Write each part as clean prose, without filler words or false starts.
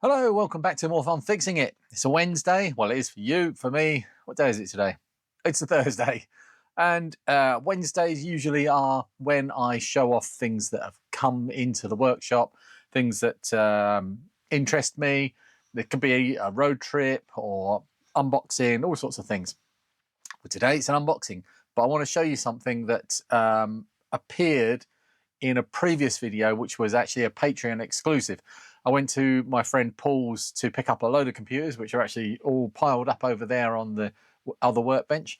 Hello, welcome back to More Fun Fixing It. It's a Wednesday. Well, it is for you. For me, what day is it today? It's a Thursday. And Wednesdays usually are when I show off things that have come into the workshop, things that interest me. It could be a road trip or unboxing, all sorts of things. But today it's an unboxing. But I want to show you something that appeared in a previous video, which was actually a Patreon exclusive. I went to my friend Paul's to pick up a load of computers, which are actually all piled up over there on the other workbench,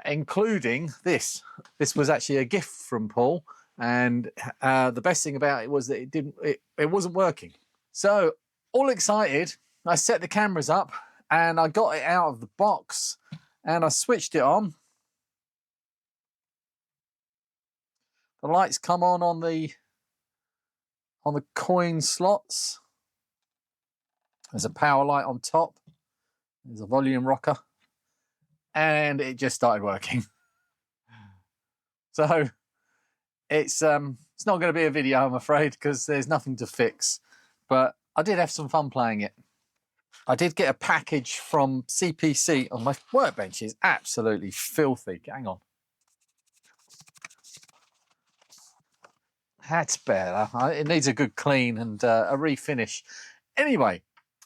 including this. This was actually a gift from Paul, and the best thing about it was that it wasn't working. So, all excited, I set the cameras up, and I got it out of the box, and I switched it on. The lights come on the coin slots. There's a power light on top. There's a volume rocker. And it just started working. So it's not going to be a video, I'm afraid, because there's nothing to fix. But I did have some fun playing it. I did get a package from CPC. Oh, my workbench is absolutely filthy. Hang on. That's better. It needs a good clean and a refinish. Anyway,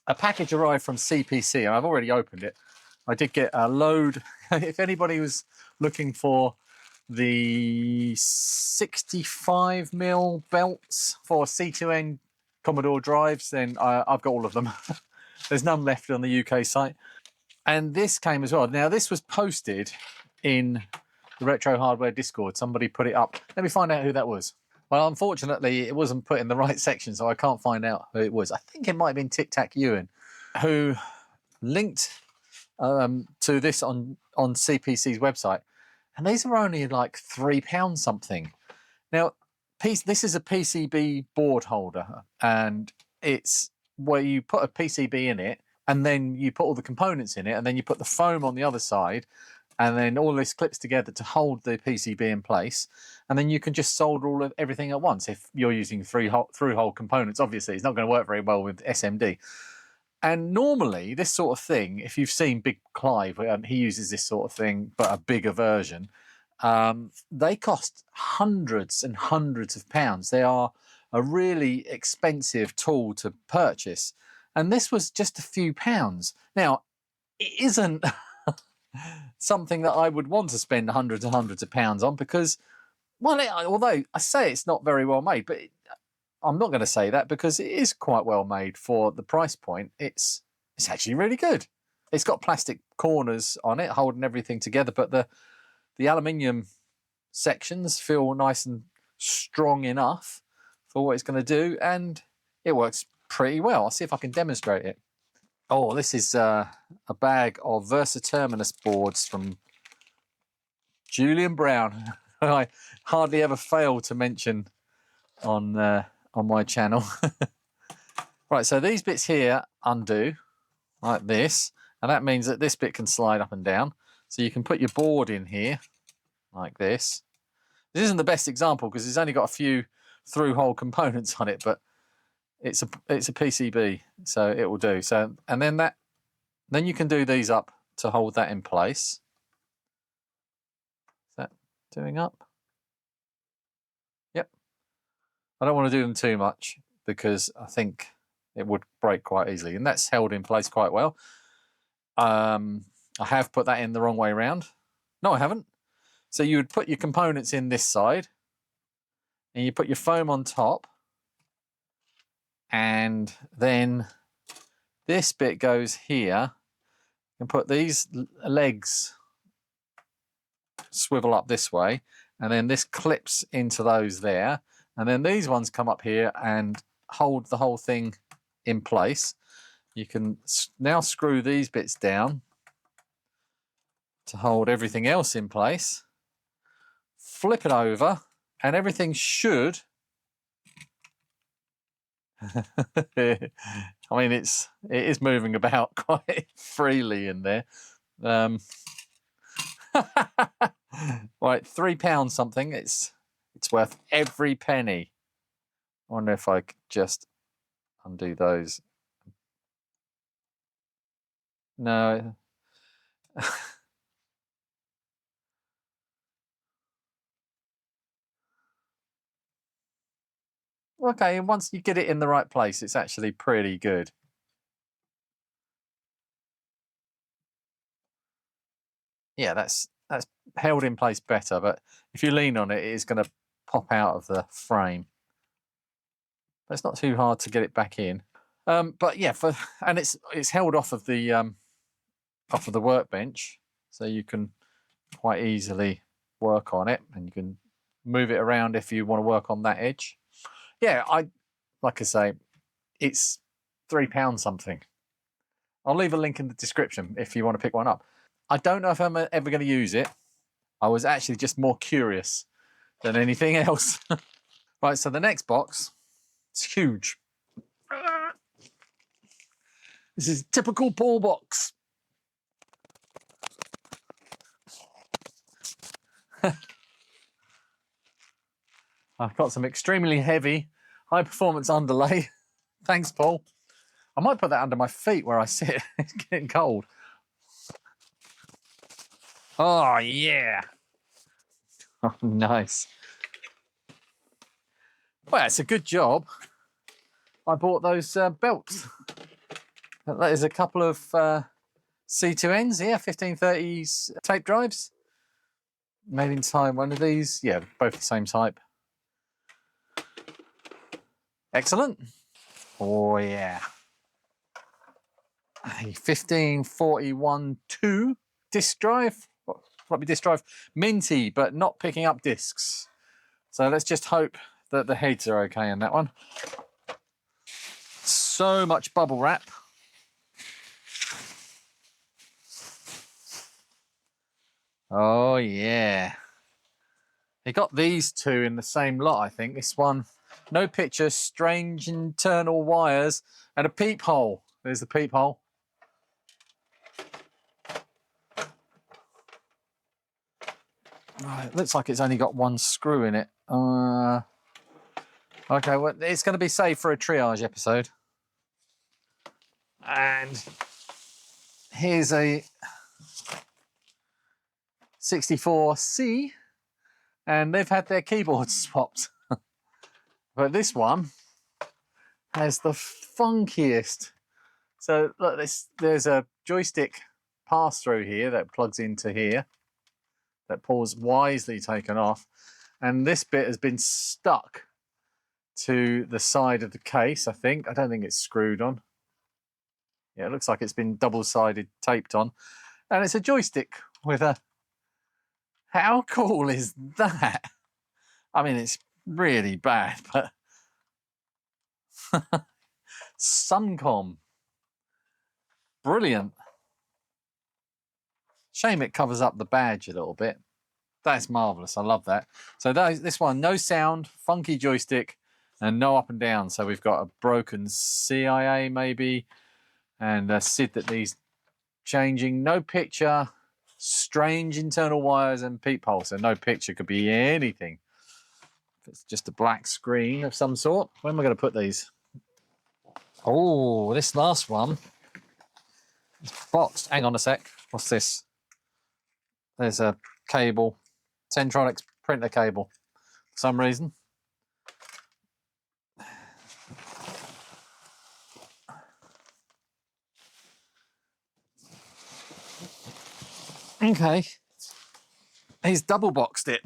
a package arrived from CPC, and I've already opened it. I did get a load. If anybody was looking for the 65mm belts for C2N Commodore drives, then I've got all of them. There's none left on the UK site. And this came as well. Now, this was posted in the Retro Hardware Discord. Somebody put it up. Let me find out who that was. Well, unfortunately, it wasn't put in the right section, so I can't find out who it was. I think it might have been Tic Tac Ewan, who linked to this on CPC's website. And these are only like £3 something. Now, this is a PCB board holder, and it's where you put a PCB in it, and then you put all the components in it, and then you put the foam on the other side, and then all this clips together to hold the PCB in place, and then you can just solder everything at once. If you're using through-hole components, obviously it's not going to work very well with SMD. And normally this sort of thing, if you've seen Big Clive, he uses this sort of thing, but a bigger version. They cost hundreds and hundreds of pounds. They are a really expensive tool to purchase, and this was just a few pounds. Now, it isn't something that I would want to spend hundreds and hundreds of pounds on, because, well, although I say it's not very well made, but I'm not going to say that, because it is quite well made for the price point. It's actually really good. It's got plastic corners on it holding everything together, but the aluminium sections feel nice and strong enough for what it's going to do, and it works pretty well. I'll see if I can demonstrate it. Oh, this is a bag of Versaterminus boards from Julian Brown. I hardly ever fail to mention on my channel. Right, so these bits here undo like this, and that means that this bit can slide up and down. So you can put your board in here like this. This isn't the best example because it's only got a few through-hole components on it, but it's a PCB, so it will do. So, and then you can do these up to hold that in place. Is that doing up? Yep. I don't want to do them too much because I think it would break quite easily, and that's held in place quite well. I have put that in the wrong way around. No, I haven't. So you would put your components in this side, and you put your foam on top, and then this bit goes here, and put these legs swivel up this way, and then this clips into those there, and then these ones come up here and hold the whole thing in place. You can now screw these bits down to hold everything else in place. Flip it over, and everything should I mean, it is moving about quite freely in there. Right, £3 something. It's worth every penny. I wonder if I could just undo those. No. Okay, and once you get it in the right place, it's actually pretty good. Yeah, that's held in place better, but if you lean on it, it is going to pop out of the frame. But it's not too hard to get it back in. But yeah, and it's held off of the workbench, so you can quite easily work on it, and you can move it around if you want to work on that edge. Yeah, like I say, it's £3 something. I'll leave a link in the description if you want to pick one up. I don't know if I'm ever going to use it. I was actually just more curious than anything else. Right, so the next box, it's huge. This is typical Paul box. I've got some extremely heavy, high performance underlay. Thanks, Paul. I might put that under my feet where I sit. It's getting cold. Oh, yeah. Oh, nice. Well, it's a good job I bought those belts. There's a couple of C2Ns here, 1530s tape drives. Made in Taiwan. One of these, yeah, both the same type. Excellent. Oh, yeah. A 1541-2 disc drive. Might be disc drive. Minty, but not picking up discs. So let's just hope that the heads are okay in that one. So much bubble wrap. Oh, yeah. They got these two in the same lot, I think. This one, no picture, strange internal wires, and a peephole. There's the peephole. Right, looks like it's only got one screw in it. Okay, well, it's going to be saved for a triage episode. And here's a 64C, and they've had their keyboards swapped. But this one has the funkiest. So look, there's a joystick pass-through here that plugs into here, that Paul's wisely taken off, and this bit has been stuck to the side of the case, I think. I don't think it's screwed on. Yeah, it looks like it's been double-sided taped on. And it's a joystick with a... How cool is that? I mean, it's really bad, but... Suncom. Brilliant. Shame it covers up the badge a little bit. That's marvellous. I love that. So this one, no sound, funky joystick, and no up and down. So we've got a broken CIA maybe, and a SID that needs changing. No picture, strange internal wires, and peephole. So no picture could be anything. If it's just a black screen of some sort. Where am I going to put these? Oh, this last one is boxed. Hang on a sec. What's this? There's a cable. Centronics printer cable for some reason. Okay, he's double boxed it.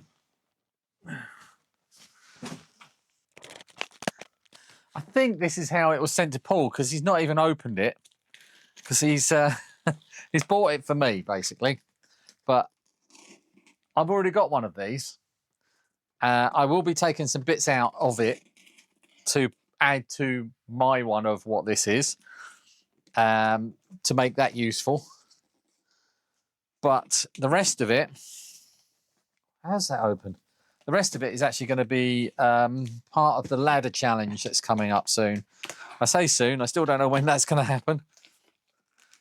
I think this is how it was sent to Paul, because he's not even opened it, because he's he's bought it for me basically. But I've already got one of these. I will be taking some bits out of it to add to my one of what this is, to make that useful. But the rest of it, how's that open? The rest of it is actually going to be part of the ladder challenge that's coming up soon. I say soon, I still don't know when that's going to happen.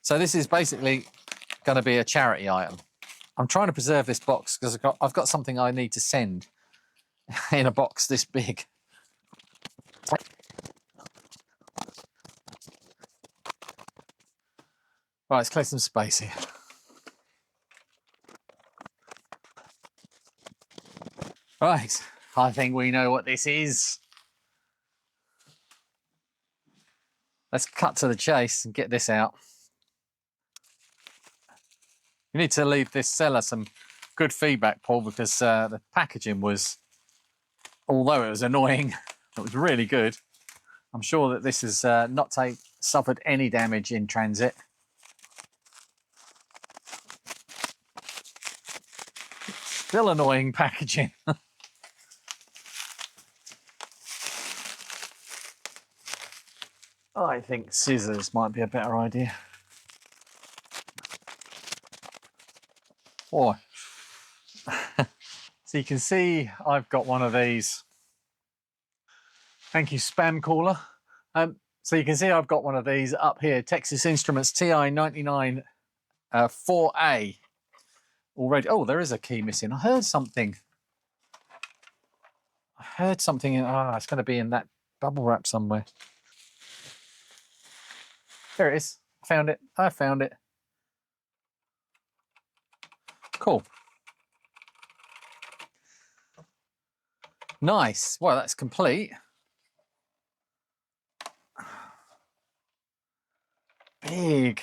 So this is basically going to be a charity item. I'm trying to preserve this box because I've got something I need to send in a box this big. Right, let's clear some space here. Right, I think we know what this is. Let's cut to the chase and get this out. You need to leave this seller some good feedback, Paul, because the packaging was, although it was annoying, it was really good. I'm sure that this has not suffered any damage in transit. Still annoying packaging. I think scissors might be a better idea. Oh. So you can see I've got one of these. Thank you, spam caller. So you can see I've got one of these up here, Texas Instruments TI99 4A already. Oh, there is a key missing. I heard something. It's going to be in that bubble wrap somewhere. There it is. Found it. I found it. Cool. Nice. Well, that's complete. Big,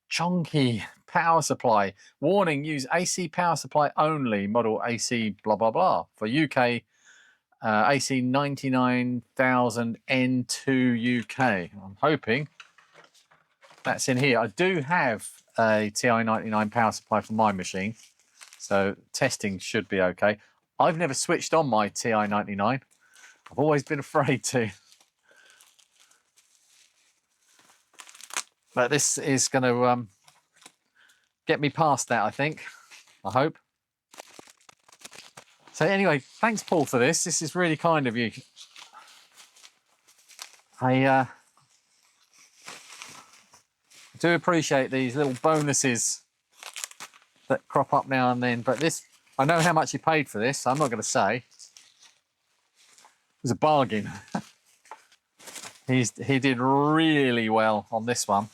chunky power supply. Warning, use AC power supply only, model AC blah, blah, blah. For UK, AC 99,000 N2 UK. I'm hoping that's in here. I do have a TI99 power supply for my machine, so testing should be okay. I've never switched on my TI99. I've always been afraid to. But this is going to get me past that, I think. I hope. So anyway, thanks, Paul, for this. This is really kind of you. I do appreciate these little bonuses that crop up now and then. But this, I know how much you paid for this. So I'm not going to say. It was a bargain. He did really well on this one.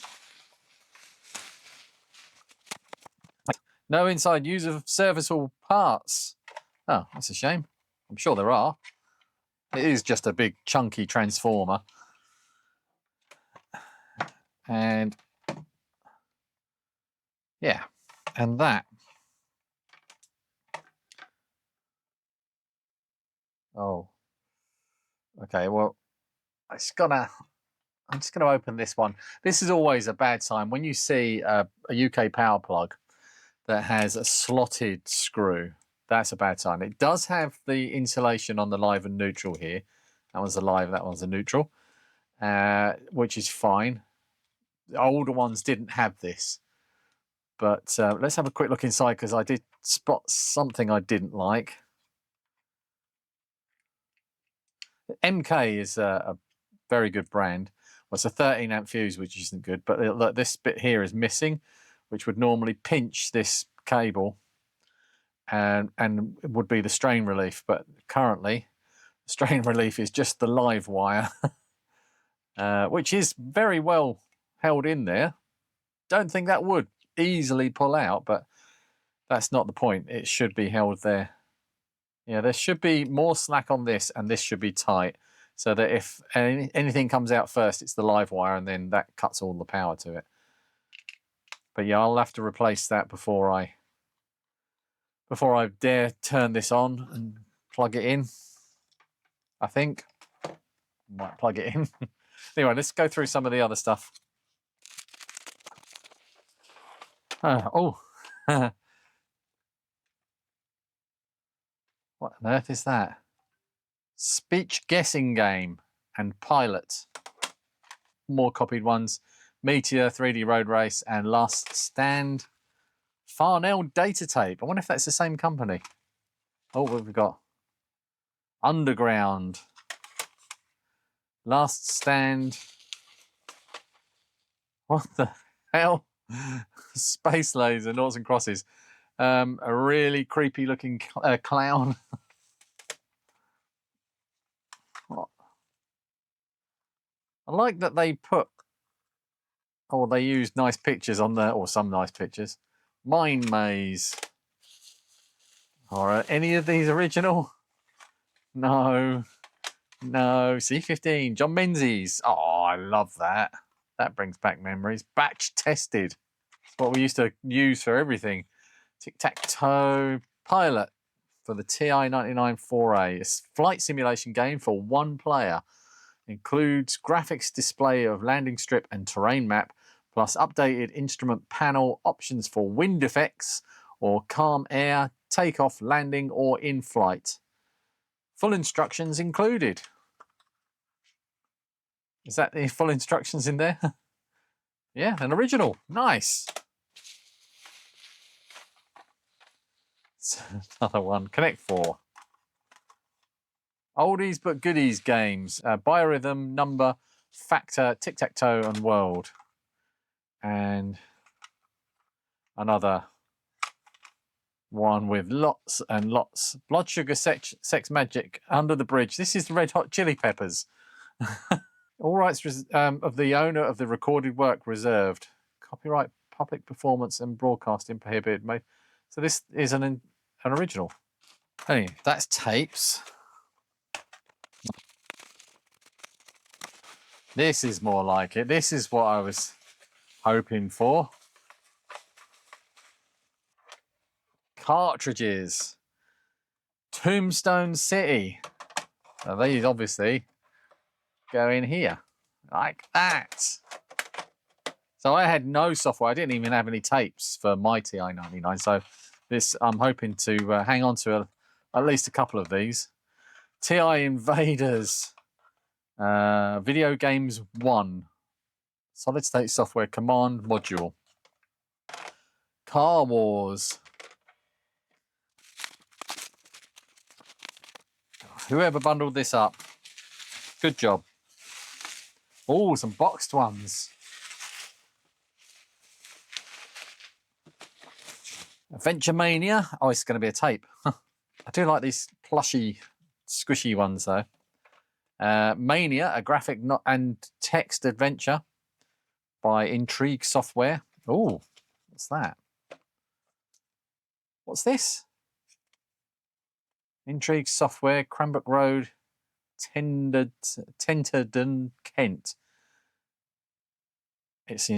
No inside user serviceable parts. Oh, that's a shame. I'm sure there are. It is just a big chunky transformer. And yeah, and that. Oh, okay. Well, I'm just gonna open this one. This is always a bad sign when you see a UK power plug that has a slotted screw. That's a bad sign. It does have the insulation on the live and neutral here. That one's a live, that one's a neutral, which is fine. The older ones didn't have this. But let's have a quick look inside because I did spot something I didn't like. MK is a very good brand. Well, it's a 13 amp fuse, which isn't good, but look, this bit here is missing, which would normally pinch this cable and it would be the strain relief. But currently, the strain relief is just the live wire, which is very well held in there. Don't think that would easily pull out, but that's not the point. It should be held there. Yeah, there should be more slack on this, and this should be tight, so that if anything comes out first, it's the live wire, and then that cuts all the power to it. But yeah, I'll have to replace that before I dare turn this on and plug it in. I think might plug it in. Anyway, let's go through some of the other stuff. Oh. What on earth is that? Speech guessing game and pilot. More copied ones. Meteor, 3D Road Race, and Last Stand. Farnell Data Tape. I wonder if that's the same company. Oh, what have we got? Underground. Last Stand. What the hell? Space Laser, Noughts and Crosses. A really creepy looking clown. I like that they put Oh, they used nice pictures on there, or some nice pictures. Mine Maze. Alright, any of these original? No. No. C15. John Menzies. Oh, I love that. That brings back memories. Batch tested. It's what we used to use for everything. Tic-tac-toe. Pilot for the TI99 4A. It's a flight simulation game for one player. Includes graphics display of landing strip and terrain map, plus updated instrument panel, options for wind effects or calm air, takeoff, landing, or in flight. Full instructions included. Is that the full instructions in there? Yeah, an original. Nice. Another one. Connect 4. Oldies but goodies games. Biorhythm, Number, Factor, Tic-Tac-Toe, and World. And another one with lots and lots. Blood Sugar, Sex Magic, Under the Bridge. This is the Red Hot Chili Peppers. All rights of the owner of the recorded work reserved. Copyright, public performance and broadcasting prohibited. So this is an original. Anyway, that's tapes. This is more like it. This is what I was hoping for. Cartridges. Tombstone City. Now these obviously go in here like that. So I had no software. I didn't even have any tapes for my TI99. So this, I'm hoping to hang on to at least a couple of these. TI Invaders. Video Games 1. Solid State Software Command Module. Car Wars. Whoever bundled this up, good job. Oh, some boxed ones. Adventure Mania. Oh, it's going to be a tape. I do like these plushy, squishy ones though. Mania, a graphic and text adventure by Intrigue Software. Oh, what's that? What's this? Intrigue Software, Cranbrook Road, Tenterden, Kent. It's the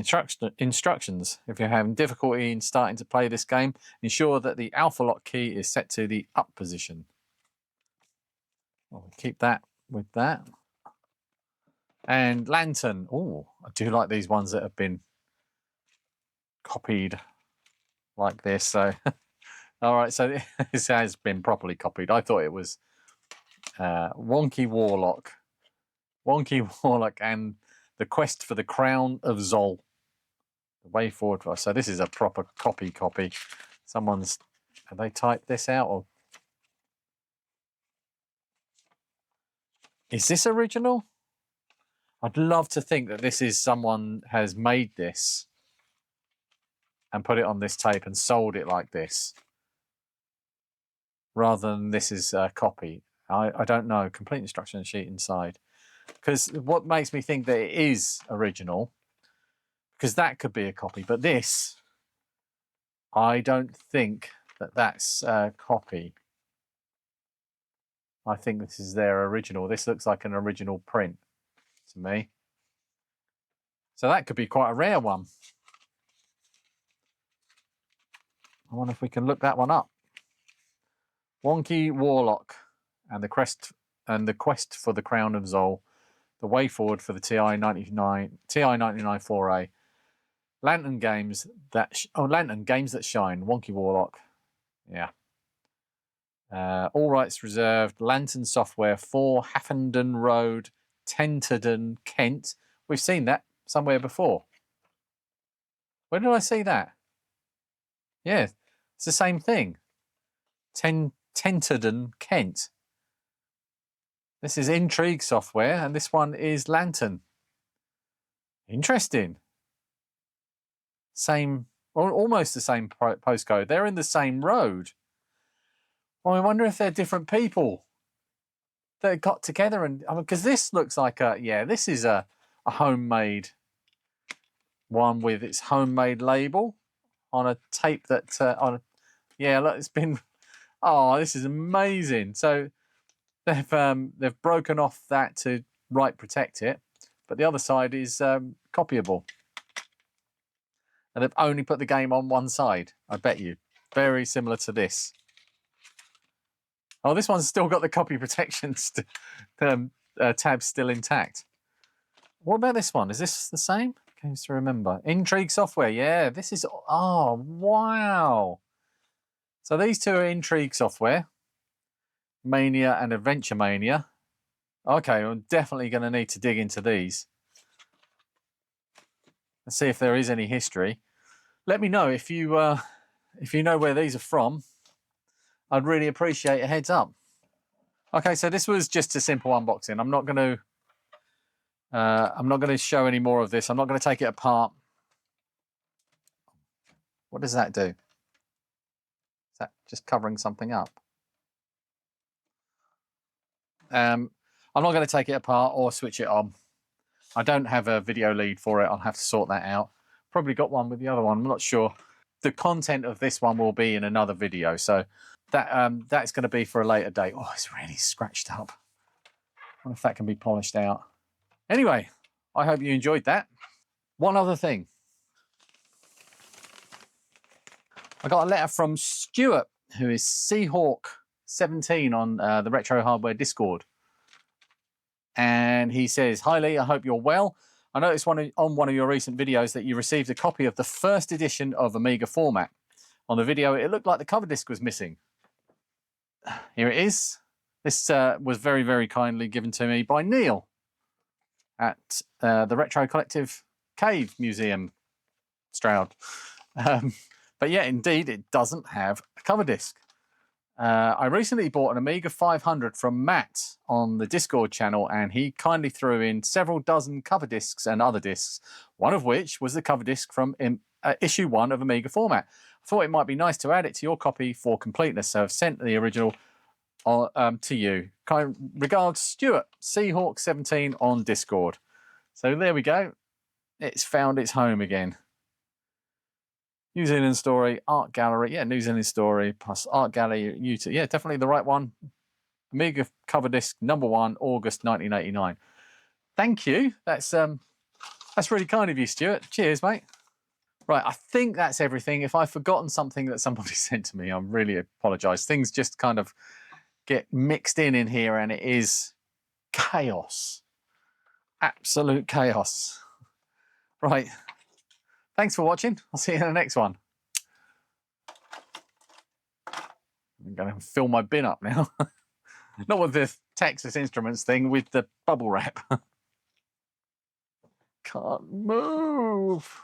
instructions. If you're having difficulty in starting to play this game, ensure that the alpha lock key is set to the up position. I'll keep that with that. And Lantern. Oh, I do like these ones that have been copied like this. So, all right, so this has been properly copied. I thought it was Wonky Warlock. Wonky Warlock and the Quest for the Crown of Zol. The way forward. So this is a proper copy. Someone's, have they typed this out? Or is this original? I'd love to think that this is someone has made this and put it on this tape and sold it like this, rather than this is a copy. I don't know. Complete instruction sheet inside. Because what makes me think that it is original, because that could be a copy, but this, I don't think that that's a copy. I think this is their original. This looks like an original print to me. So that could be quite a rare one. I wonder if we can look that one up. Wonky Warlock and the Quest for the Crown of Zol. The way forward for the TI99 4A. Lantern games that shine. Wonky Warlock. Yeah. All rights reserved. Lantern Software 4 Haffenden Road, Tenterden, Kent. We've seen that somewhere before. Where did I see that? Yeah, it's the same thing. Tenterden, Kent. This is Intrigue Software, and this one is Lantern. Interesting. Same, or almost the same postcode. They're in the same road. Well, I wonder if they're different people that got together and, because this looks like a, yeah, this is a homemade one with its homemade label on a tape that yeah, look, it's been, oh, this is amazing. So they've broken off that to protect it, but the other side is copyable, and they've only put the game on one side. I bet you, very similar to this. Oh, this one's still got the copy protection tab still intact. What about this one? Is this the same? Games to remember. Intrigue Software. Yeah, this is, oh, wow. So these two are Intrigue Software, Mania and Adventure Mania. Okay, I'm definitely going to need to dig into these. Let's see if there is any history. Let me know if you know where these are from. I'd really appreciate a heads up. Okay, so this was just a simple unboxing. I'm not going to show any more of this. I'm not going to take it apart. What does that do? Is that just covering something up? I'm not going to take it apart or switch it on. I don't have a video lead for it. I'll have to sort that out. Probably got one with the other one. I'm not sure. The content of this one will be in another video, so that's going to be for a later date. Oh, it's really scratched up. I wonder if that can be polished out. Anyway, I hope you enjoyed that. One other thing. I got a letter from Stuart, who is Seahawk17 on the Retro Hardware Discord. And he says, "Hi Lee, I hope you're well. I noticed on one of your recent videos that you received a copy of the first edition of Amiga format. On the video, it looked like the cover disc was missing. Here it is. This was very, very kindly given to me by Neil at the Retro Collective Cave Museum, Stroud. But yeah, indeed, it doesn't have a cover disc. I recently bought an Amiga 500 from Matt on the Discord channel, and he kindly threw in several dozen cover discs and other discs, one of which was the cover disc from issue 1 of Amiga format. I thought it might be nice to add it to your copy for completeness, so I've sent the original to you. Kind regards, Stuart, Seahawk17 on Discord." So there we go. It's found its home again. New Zealand Story, Art Gallery. Yeah, New Zealand Story plus Art Gallery, YouTube. Yeah, definitely the right one. Amiga cover disc #1, August 1989. Thank you. That's really kind of you, Stuart. Cheers, mate. Right, I think that's everything. If I've forgotten something that somebody sent to me, I really apologise. Things just kind of get mixed in here, and it is chaos. Absolute chaos. Right. Thanks for watching. I'll see you in the next one. I'm going to fill my bin up now. Not with the Texas Instruments thing, with the bubble wrap. Can't move.